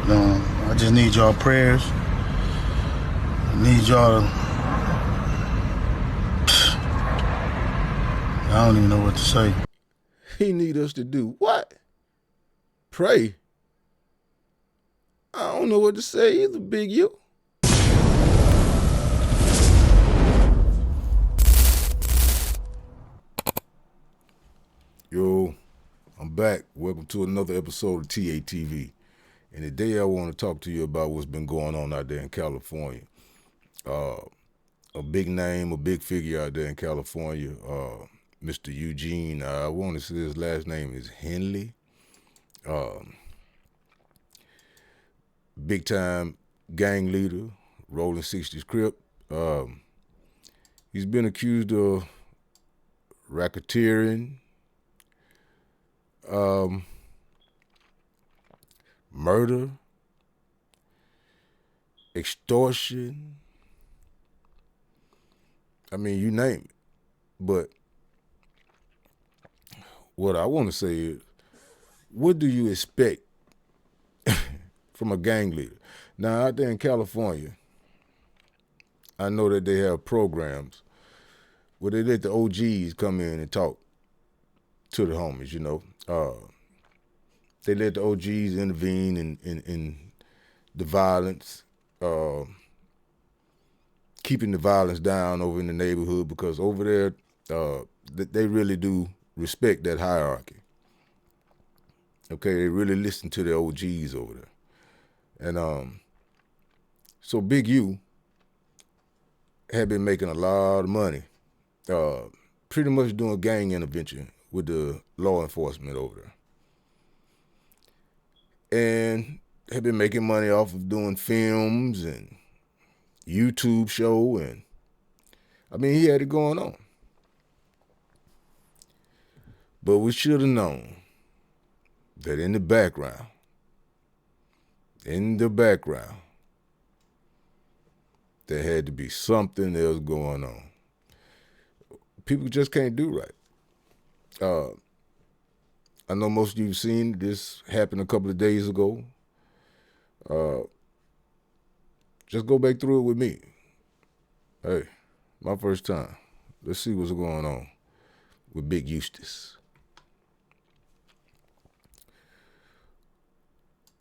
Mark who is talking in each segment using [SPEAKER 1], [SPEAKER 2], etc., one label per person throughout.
[SPEAKER 1] I just need y'all prayers. I need y'all to... I don't even know what to say.
[SPEAKER 2] He need us to do what? Pray. I don't know what to say either, Big U. Yo, I'm back. Welcome to another episode of TATV. And today I want to talk to you about what's been going on out there in California. A big name, a big figure out there in California, Mr. Eugene, I want to say his last name is Henley. Big time gang leader, Rolling 60s Crip. He's been accused of racketeering, murder, extortion. I mean, you name it. But what I want to say is, what do you expect from a gang leader? Now, out there in California, I know that they have programs where they let the OGs come in and talk to the homies, you know. They let the OGs intervene in the violence, keeping the violence down over in the neighborhood, because over there, they really do respect that hierarchy. Okay, they really listen to the OGs over there. And so Big U had been making a lot of money, pretty much doing gang intervention with the law enforcement over there. And had been making money off of doing films and YouTube show, and I mean, he had it going on. But we should have known that in the background, there had to be something else going on. People just can't do right. I know most of you have seen this happen a couple of days ago. Just go back through it with me. Hey, my first time. Let's see what's going on with Big Eustace.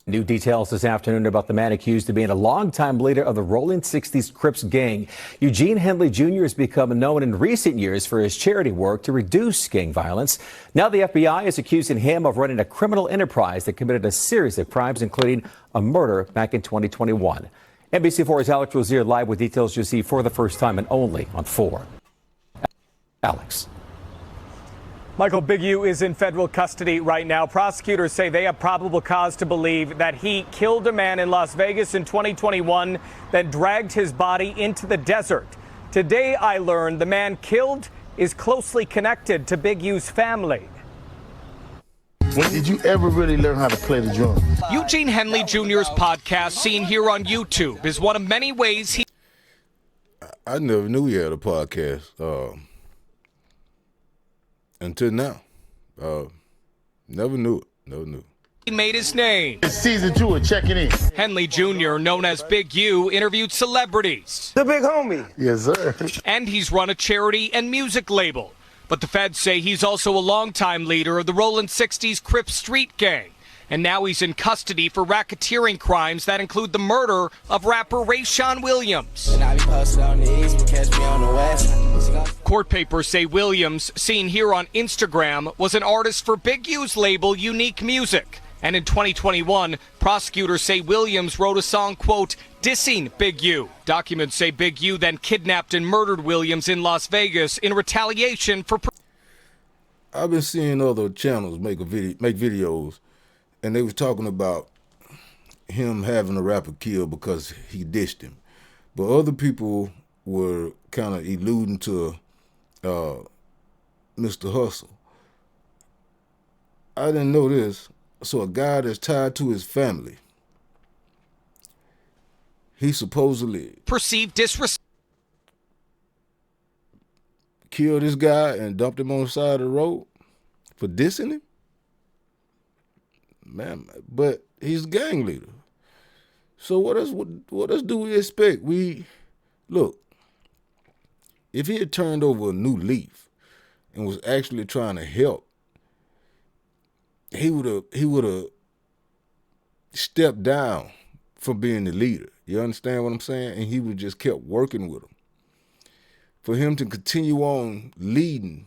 [SPEAKER 3] New details this afternoon about the man accused of being a longtime leader of the Rolling 60s Crips gang. Eugene Henley Jr. has become known in recent years for his charity work to reduce gang violence. Now the FBI is accusing him of running a criminal enterprise that committed a series of crimes, including a murder back in 2021. NBC4's Alex Rozier live with details you see for the first time and only on 4. Alex.
[SPEAKER 4] Michael, Big U is in federal custody right now. Prosecutors say they have probable cause to believe that he killed a man in Las Vegas in 2021, then dragged his body into the desert. Today, I learned the man killed is closely connected to Big U's family.
[SPEAKER 1] When did you ever really learn how to play the drum?
[SPEAKER 5] Eugene Henley Jr.'s podcast, seen here on YouTube, is one of many ways he...
[SPEAKER 2] I never knew he had a podcast. Until now. Never knew it.
[SPEAKER 5] He made his name.
[SPEAKER 1] It's season 2 of Checking In.
[SPEAKER 5] Henley Jr., known as Big U, interviewed celebrities.
[SPEAKER 6] The big homie.
[SPEAKER 1] Yes, sir.
[SPEAKER 5] And he's run a charity and music label. But the feds say he's also a longtime leader of the Rolling 60s Crip street gang. And now he's in custody for racketeering crimes that include the murder of rapper Rayshawn Williams. Court papers say Williams, seen here on Instagram, was an artist for Big U's label Unique Music. And in 2021, prosecutors say Williams wrote a song, quote, dissing Big U. Documents say Big U then kidnapped and murdered Williams in Las Vegas in retaliation for...
[SPEAKER 2] I've been seeing other channels make videos, and they was talking about him having a rapper killed because he dissed him. But other people were kind of alluding to Mr. Hustle. I didn't know this. So a guy that's tied to his family, he supposedly
[SPEAKER 5] perceived disrespect,
[SPEAKER 2] killed this guy and dumped him on the side of the road for dissing him? Man, but he's a gang leader. So what else do we expect? Look, if he had turned over a new leaf and was actually trying to help, he would have stepped down from being the leader. You understand what I'm saying? And he would have just kept working with him. For him to continue on leading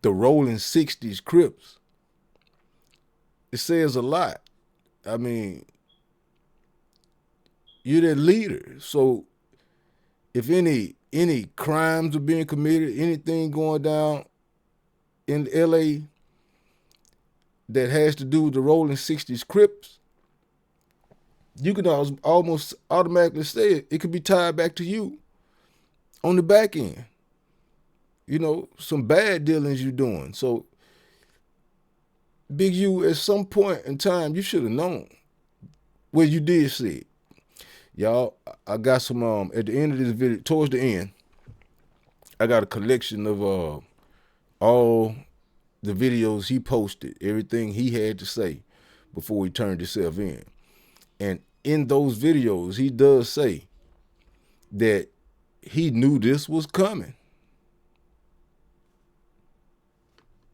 [SPEAKER 2] the rolling 60s Crips, it says a lot. I mean, you're that leader. So if any crimes are being committed, anything going down in LA that has to do with the rolling 60s Crips, you can almost automatically say it could be tied back to you on the back end. You know, some bad dealings you're doing. So, Big U, at some point in time, you should have known. Well, you did see it. Y'all, I got some, at the end of this video, towards the end, I got a collection of all the videos he posted, everything he had to say before he turned himself in. And in those videos, he does say that he knew this was coming.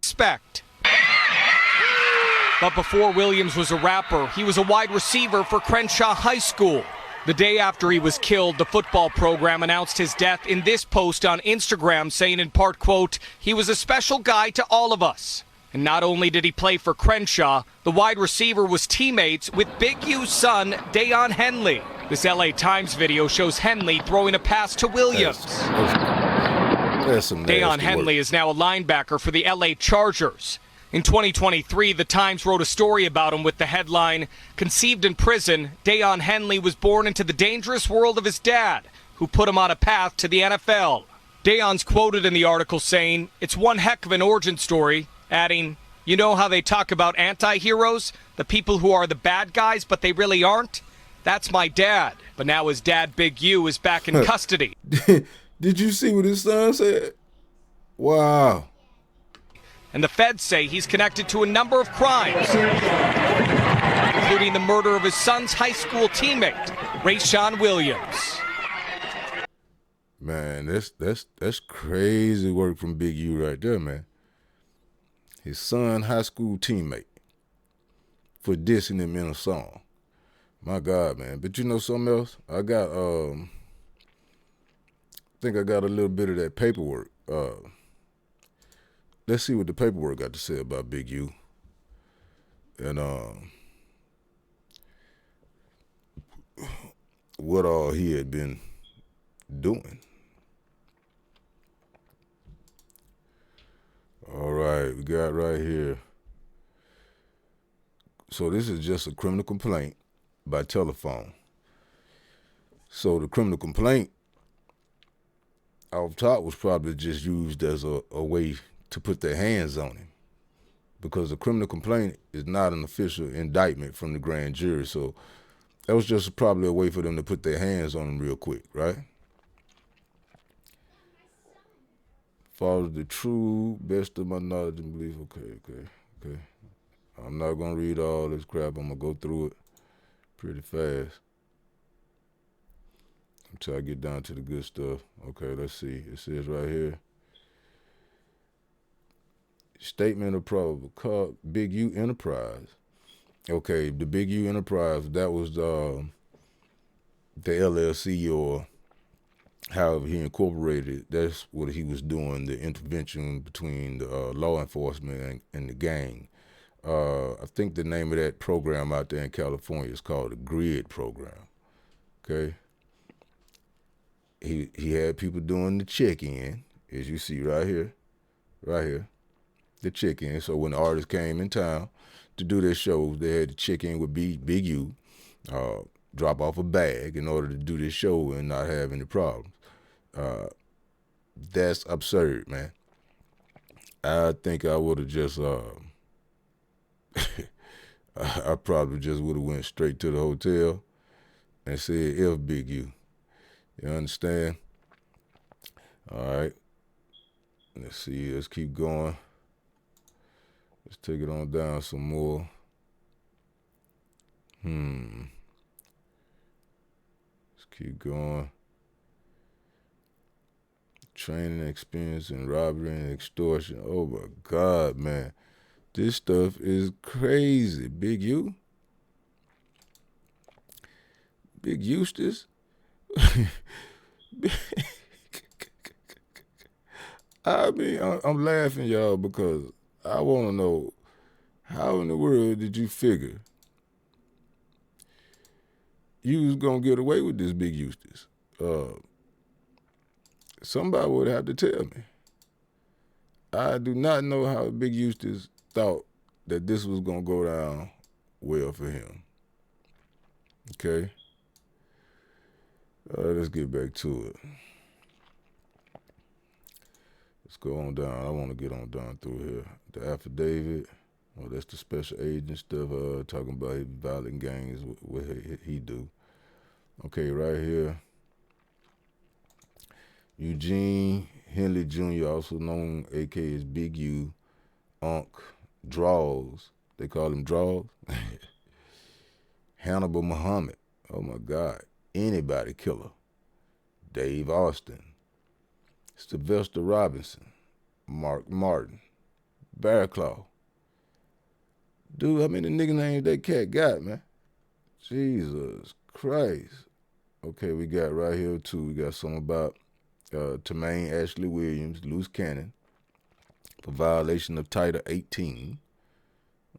[SPEAKER 5] Respect. But before Williams was a rapper, he was a wide receiver for Crenshaw High School. The day after he was killed, the football program announced his death in this post on Instagram, saying in part, quote, "He was a special guy to all of us." And not only did he play for Crenshaw, the wide receiver was teammates with Big U's son, Eugene Henley. This LA Times video shows Henley throwing a pass to Williams. Eugene Henley is now a linebacker for the LA Chargers. In 2023, the Times wrote a story about him with the headline, "Conceived in prison, Eugene Henley was born into the dangerous world of his dad, who put him on a path to the NFL." Eugene's quoted in the article saying, "It's one heck of an origin story," adding, "You know how they talk about anti-heroes, the people who are the bad guys, but they really aren't? That's my dad." But now his dad, Big U, is back in custody.
[SPEAKER 2] Did you see what his son said? Wow.
[SPEAKER 5] And the feds say he's connected to a number of crimes, including the murder of his son's high school teammate, Rayshawn Williams.
[SPEAKER 2] Man, that's crazy work from Big U right there, man. His son, high school teammate, for dissing him in a song. My God, man. But you know something else? I got, I think I got a little bit of that paperwork. Let's see what the paperwork got to say about Big U. And what all he had been doing. All right, we got right here. So this is just a criminal complaint by telephone. So the criminal complaint off top was probably just used as a way to put their hands on him, because the criminal complaint is not an official indictment from the grand jury. So that was just probably a way for them to put their hands on him real quick, right? Follows the true best of my knowledge and belief. Okay. I'm not going to read all this crap. I'm going to go through it pretty fast until I get down to the good stuff. Okay, let's see. It says right here, statement of probable cause, Big U Enterprise. Okay, the Big U Enterprise, that was the LLC, or however he incorporated it. That's what he was doing, the intervention between the law enforcement and the gang. I think the name of that program out there in California is called the GRID program. Okay. He had people doing the check-in, as you see right here, the check-in. So when the artists came in town to do their shows, they had to check in with Big U, drop off a bag in order to do this show and not have any problems. That's absurd, man. I think I would have just, I probably just would have went straight to the hotel and said, "F Big U." You understand? All right. Let's see. Let's keep going. Let's take it on down some more. Let's keep going. Training experience in robbery and extortion. Oh my God, man. This stuff is crazy. Big U? Big Eustace? I mean, I'm laughing, y'all, because I want to know, how in the world did you figure you was going to get away with this, Big Eustace? Somebody would have to tell me. I do not know how Big Eustace thought that this was going to go down well for him. Okay? Let's get back to it. Let's go on down. I want to get on down through here. The affidavit. Oh, that's the special agent stuff. Talking about his violent gangs, what he do. Okay, right here. Eugene Henley Jr., also known a.k.a. as Big U, Unc, Draws. They call him Draws. Hannibal Muhammad. Oh my God. Anybody killer. Dave Austin. Sylvester Robinson. Mark Martin. Bear Claw. Dude, how many nigga names that cat got, man? Jesus Christ. Okay, we got right here too. We got something about Tremaine Ashley Williams, loose cannon, for violation of Title 18.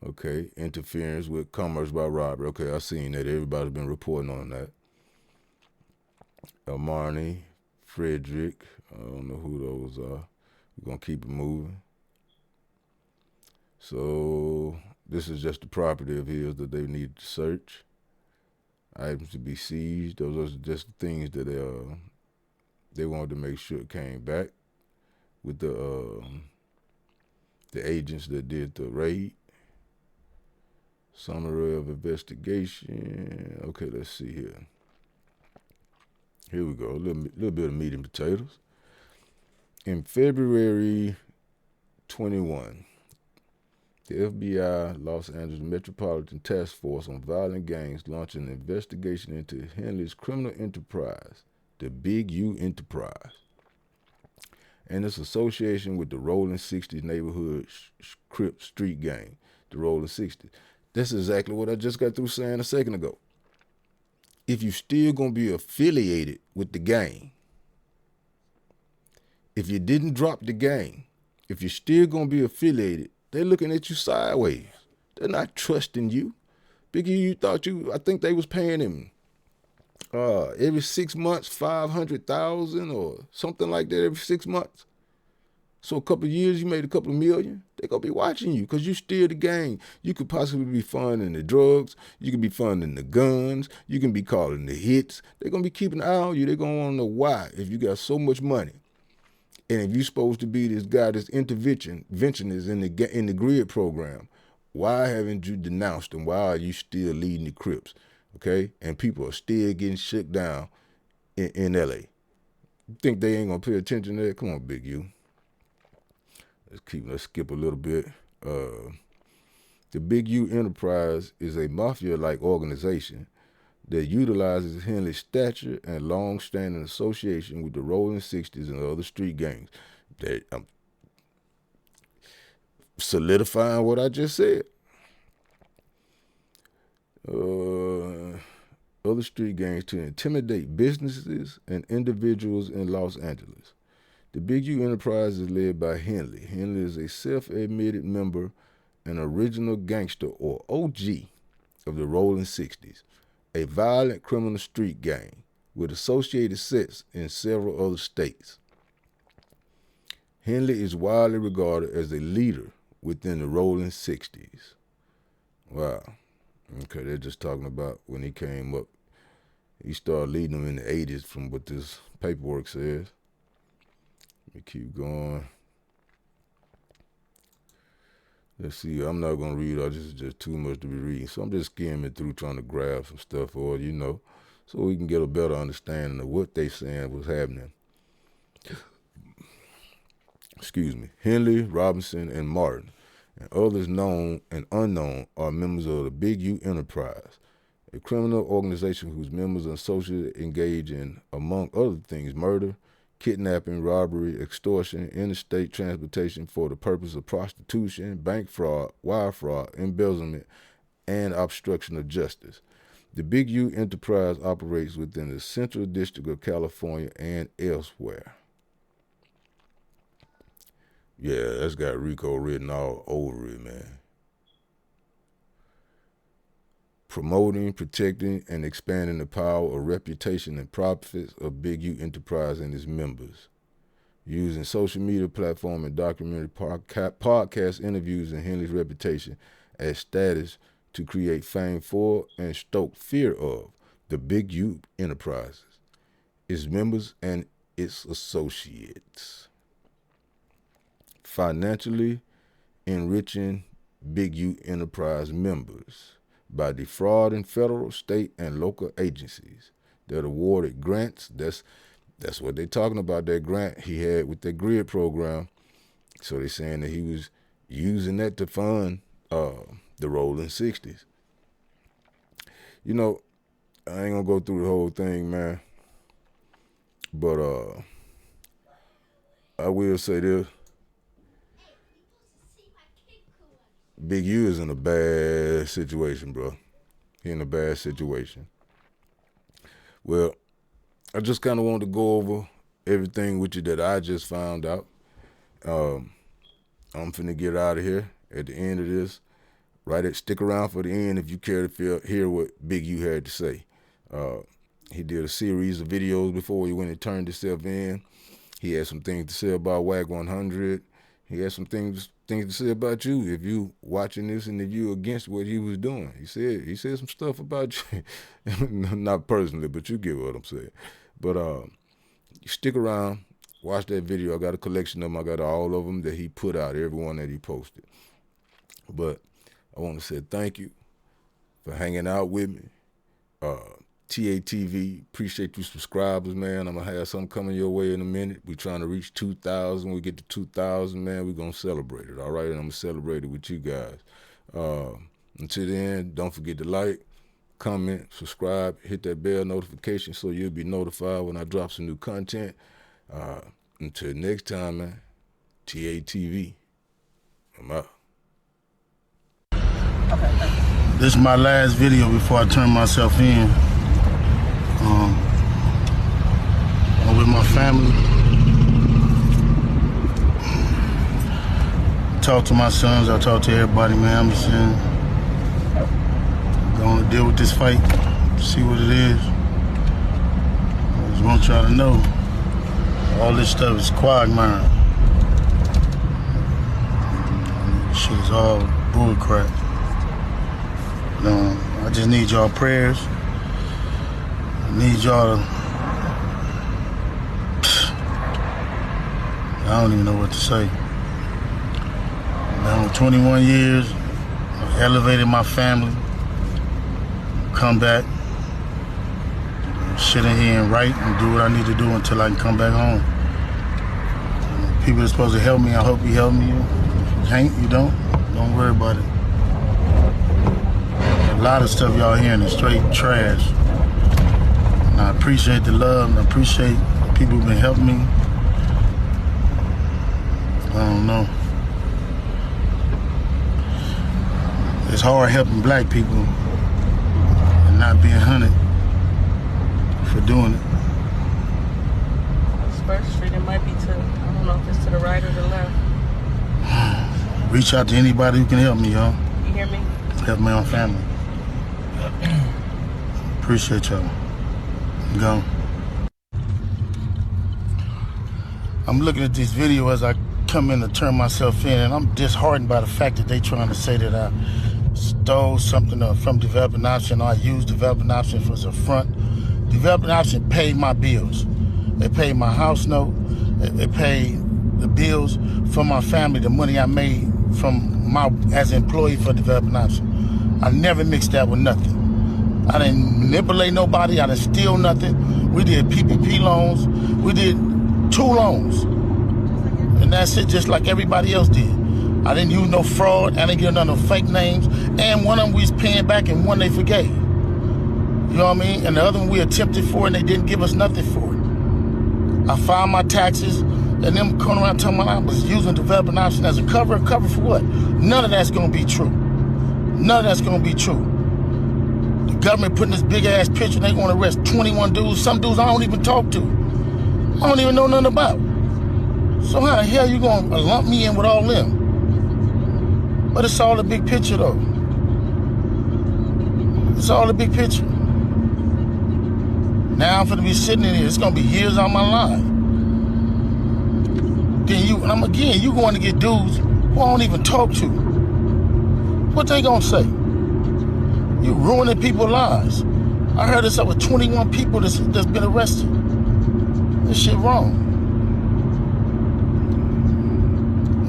[SPEAKER 2] Okay, interference with commerce by robbery. Okay, I seen that. Everybody's been reporting on that. Marnie, Frederick. I don't know who those are. We're going to keep it moving. So this is just the property of his that they needed to search. Items to be seized. Those are just the things that they wanted to make sure it came back with the agents that did the raid. Summary of investigation. Okay, let's see here. Here we go. A little bit of meat and potatoes. In February 21, the FBI Los Angeles Metropolitan Task Force on Violent Gangs launched an investigation into Henley's criminal enterprise, the Big U Enterprise, and its association with the Rolling 60s neighborhood Crip street gang, the Rolling 60s. That's exactly what I just got through saying a second ago. If you still gonna be affiliated with the gang, if you didn't drop the gang, if you're still gonna be affiliated, they're looking at you sideways. They're not trusting you. Biggie, I think they was paying him every 6 months, 500,000 or something like that every 6 months. So a couple of years, you made a couple of million. They're going to be watching you because you still the gang. You could possibly be funding the drugs. You could be funding the guns. You can be calling the hits. They're going to be keeping an eye on you. They're going to want to know why if you got so much money. And if you're supposed to be this guy that's interventionist in the grid program, why haven't you denounced them? Why are you still leading the Crips? Okay? And people are still getting shook down in L.A. You think they ain't going to pay attention to that? Come on, Big U. Let's skip a little bit. The Big U Enterprise is a mafia-like organization that utilizes Henley's stature and long-standing association with the Rolling 60s and other street gangs. I'm solidifying what I just said. Other street gangs to intimidate businesses and individuals in Los Angeles. The Big U Enterprise is led by Henley. Henley is a self-admitted member and original gangster, or OG, of the Rolling 60s, a violent criminal street gang with associated sets in several other states. Henley is widely regarded as a leader within the Rolling 60s. Wow. Okay, they're just talking about when he came up. He started leading them in the 80s from what this paperwork says. Let me keep going. Let's see, I'm not going to read all this. Is just too much to be reading. So I'm just skimming through trying to grab some stuff or, so we can get a better understanding of what they saying was happening. Excuse me. Henley, Robinson, and Martin, and others known and unknown, are members of the Big U Enterprise, a criminal organization whose members and associates engage in, among other things, murder, kidnapping, robbery, extortion, interstate transportation for the purpose of prostitution, bank fraud, wire fraud, embezzlement, and obstruction of justice. The Big U enterprise operates within the Central District of California and elsewhere. Yeah, that's got RICO written all over it, man. Promoting, protecting, and expanding the power or reputation and profits of Big U Enterprise and its members. Using social media platform and documentary podcast interviews and Henley's reputation as status to create fame for and stoke fear of the Big U Enterprises, its members, and its associates. Financially enriching Big U Enterprise members by defrauding federal, state, and local agencies that awarded grants. That's what they're talking about, that grant he had with that GRID program. So they're saying that he was using that to fund the Rolling 60s. You know, I ain't gonna go through the whole thing, man. But I will say this. Big U is in a bad situation, bro. He in a bad situation. Well, I just kind of wanted to go over everything with you that I just found out. I'm finna get out of here at the end of this. Stick around for the end if you care to hear what Big U had to say. He did a series of videos before he went and turned himself in. He had some things to say about WAC 100. He had some things to say about you if you watching this and if you against what he was doing. He said some stuff about you, not personally, but you get what I'm saying. But stick around, watch that video. I got a collection of them. I got all of them that he put out, every one that he posted. But I want to say thank you for hanging out with me. TATV, appreciate you subscribers, man. I'm going to have something coming your way in a minute. We're trying to reach 2,000. When we get to 2,000, man, we're going to celebrate it, all right? And I'm going to celebrate it with you guys. Until then, don't forget to like, comment, subscribe, hit that bell notification so you'll be notified when I drop some new content. Until next time, man, TATV, I'm out.
[SPEAKER 1] This is my last video before I turn myself in. I'm with my family. Talk to my sons, I talk to everybody, man. I'm just saying, gonna deal with this fight, see what it is. I just want y'all to know, all this stuff is quagmire. Shit is all bull crap. I just need y'all prayers. I need y'all to, I don't even know what to say. Now, 21 years, I've elevated my family, come back, sit in here and write and do what I need to do until I can come back home. People are supposed to help me, I hope you help me. If you can't, you don't worry about it. A lot of stuff y'all hearing is straight trash. And I appreciate the love and I appreciate the people who've been helping me. I don't know. It's hard helping black people and not being hunted for doing it.
[SPEAKER 6] First Street, it might be to, I don't know if it's to the right or the left.
[SPEAKER 1] Reach out to anybody who can help me, y'all.
[SPEAKER 6] You hear me?
[SPEAKER 1] Help my own family. Appreciate y'all. Go. I'm looking at this video as I come in to turn myself in, and I'm disheartened by the fact that they trying to say that I stole something from Developing Option, or I used Developing Option as a front. Developing Option paid my bills. They paid my house note. They paid the bills for my family, the money I made from as an employee for Developing Option. I never mixed that with nothing. I didn't manipulate nobody. I didn't steal nothing. We did PPP loans. We did 2 loans. And that's it, just like everybody else did. I didn't use no fraud. I didn't give none of no fake names. And one of them we was paying back and one they forgave. You know what I mean? And the other one we attempted for and they didn't give us nothing for it. I filed my taxes and them coming around telling me I was using developing option as a cover. A cover for what? None of that's gonna be true. None of that's gonna be true. The government putting this big ass picture, they gonna arrest 21 dudes, some dudes I don't even talk to. I don't even know nothing about. So how the hell you gonna lump me in with all them? But it's all the big picture though. It's all the big picture. Now I'm gonna be sitting in here, it's gonna be years on my life. Then you going to get dudes who I don't even talk to. What they gonna say? You ruining people's lives. I heard it's over 21 people that's been arrested. This shit wrong.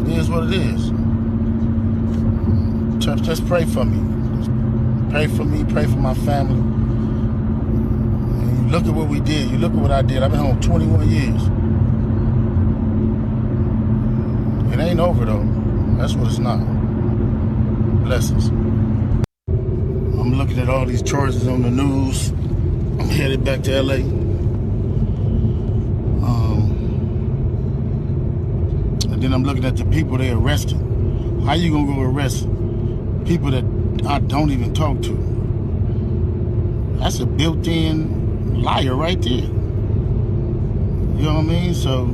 [SPEAKER 1] It is what it is. Church, just pray for me. Just pray for me, pray for my family. And you look at what we did. You look at what I did. I've been home 21 years. It ain't over though. That's what it's not. Blessings. I'm looking at all these charges on the news. I'm headed back to LA. And then I'm looking at the people they arrested. How you gonna go arrest people that I don't even talk to? That's a built-in liar right there. You know what I mean? So,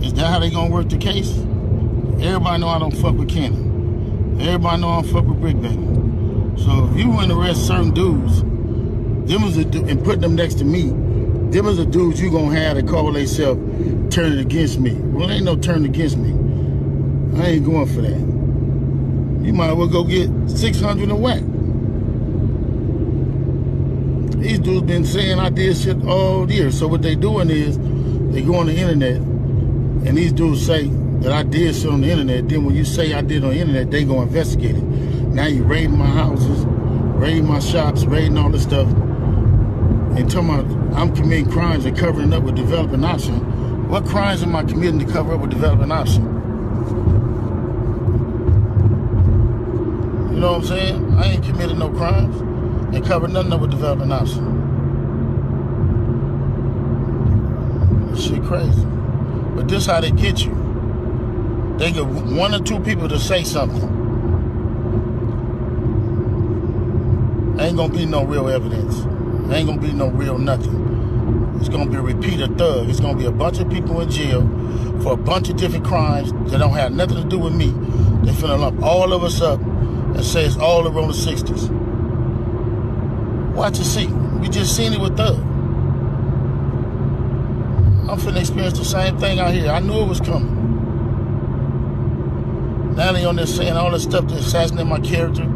[SPEAKER 1] is that how they gonna work the case? Everybody know I don't fuck with Kenny. Everybody know I don't fuck with Brick Baby. So if you want to arrest certain dudes, and put them next to me, them is the dudes you gonna have to call themselves turning against me. Well, ain't no turning against me. I ain't going for that. You might as well go get 600 and whack. These dudes been saying I did shit all year. So what they doing is, they go on the internet, and these dudes say that I did shit on the internet. Then when you say I did on the internet, they go investigate it. Now you raiding my houses, raiding my shops, raiding all this stuff, and talking about I'm committing crimes and covering up with developing option. What crimes am I committing to cover up with developing option? You know what I'm saying? I ain't committed no crimes and covered nothing up with developing option. This shit crazy. But this how they get you. They get one or two people to say something. Ain't gonna be no real evidence. Ain't gonna be no real nothing. It's gonna be a repeated thug. It's gonna be a bunch of people in jail for a bunch of different crimes that don't have nothing to do with me. They finna lump all of us up and say it's all around the 60s. Watch and see. We just seen it with Thug. I'm finna experience the same thing out here. I knew it was coming. Now they on there saying all this stuff to assassinate my character.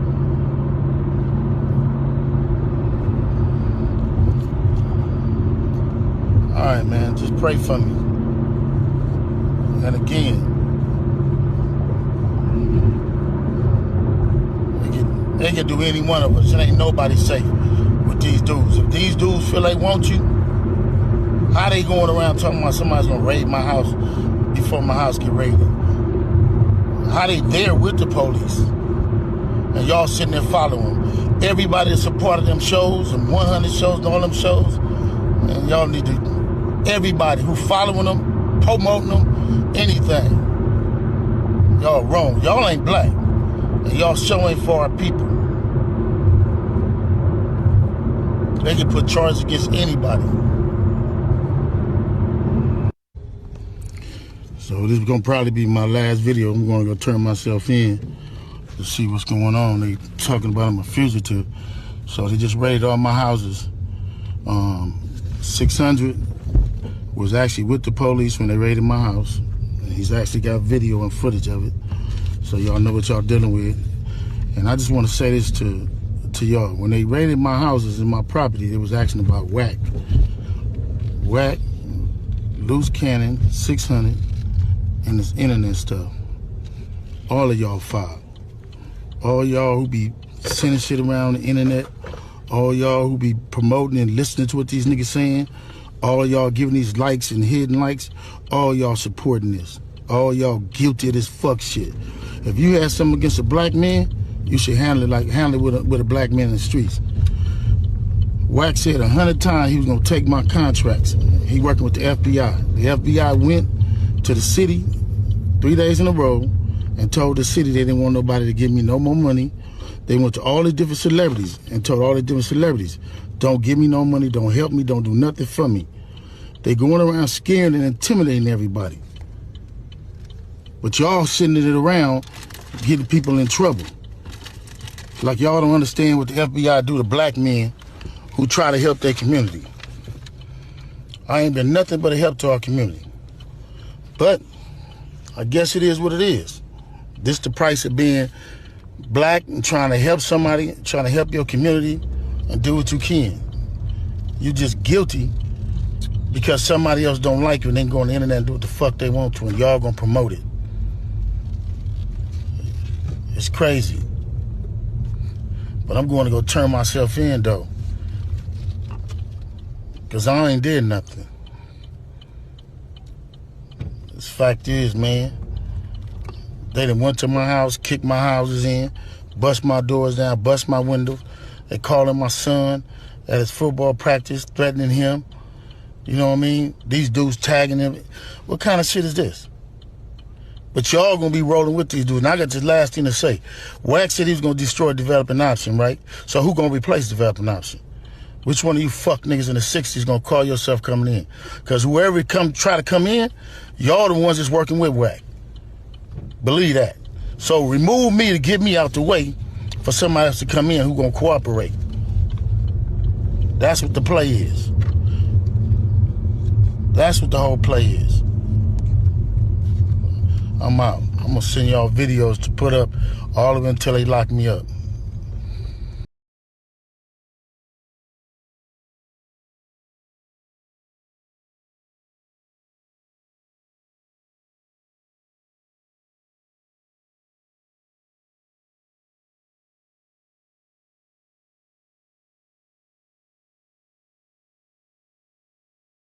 [SPEAKER 1] All right, man, just pray for me. And again, they can do any one of us. It ain't nobody safe with these dudes. If these dudes feel they want you, how they going around talking about somebody's gonna raid my house before my house get raided? How they there with the police? And y'all sitting there following them. Everybody that's a part of them shows, and 100 shows and all them shows, and y'all need to, everybody who following them, promoting them, anything. Y'all wrong. Y'all ain't black. And y'all show ain't for our people. They can put charges against anybody. So this is gonna probably be my last video. I'm gonna go turn myself in to see what's going on. They talking about I'm a fugitive. So they just raided all my houses. 600 was actually with the police when they raided my house. And he's actually got video and footage of it. So y'all know what y'all dealing with. And I just want to say this to y'all. When they raided my houses and my property, it was asking about whack, loose cannon, 600, and this internet stuff. All of y'all filed. All y'all who be sending shit around the internet, all y'all who be promoting and listening to what these niggas saying, all y'all giving these likes and hidden likes, all y'all supporting this. All y'all guilty of this fuck shit. If you have something against a black man, you should handle it with a black man in the streets. Wack said 100 times he was gonna take my contracts. He working with the FBI. The FBI went to the city 3 days in a row and told the city they didn't want nobody to give me no more money. They went to all the different celebrities and told all the different celebrities, don't give me no money, don't help me, don't do nothing for me. They going around scaring and intimidating everybody. But y'all sitting it around getting people in trouble. Like y'all don't understand what the FBI do to black men who try to help their community. I ain't been nothing but a help to our community. But I guess it is what it is. This the price of being black and trying to help somebody, trying to help your community and do what you can. You just guilty because somebody else don't like you and they can go on the internet and do what the fuck they want to and y'all gonna promote it. It's crazy. But I'm going to go turn myself in though. Cause I ain't did nothing. This fact is, man, they done went to my house, kicked my houses in, bust my doors down, bust my windows. They calling my son at his football practice, threatening him. You know what I mean? These dudes tagging him. What kind of shit is this? But y'all gonna be rolling with these dudes. And I got this last thing to say. Wack said he was gonna destroy developing option, right? So who gonna replace developing option? Which one of you fuck niggas in the 60s gonna call yourself coming in? Cause whoever try to come in, y'all the ones that's working with Wack. Believe that. So remove me to get me out the way for somebody else to come in who gonna cooperate. That's what the play is. That's what the whole play is. I'm out. I'm gonna send y'all videos to put up, all of them until they lock me up.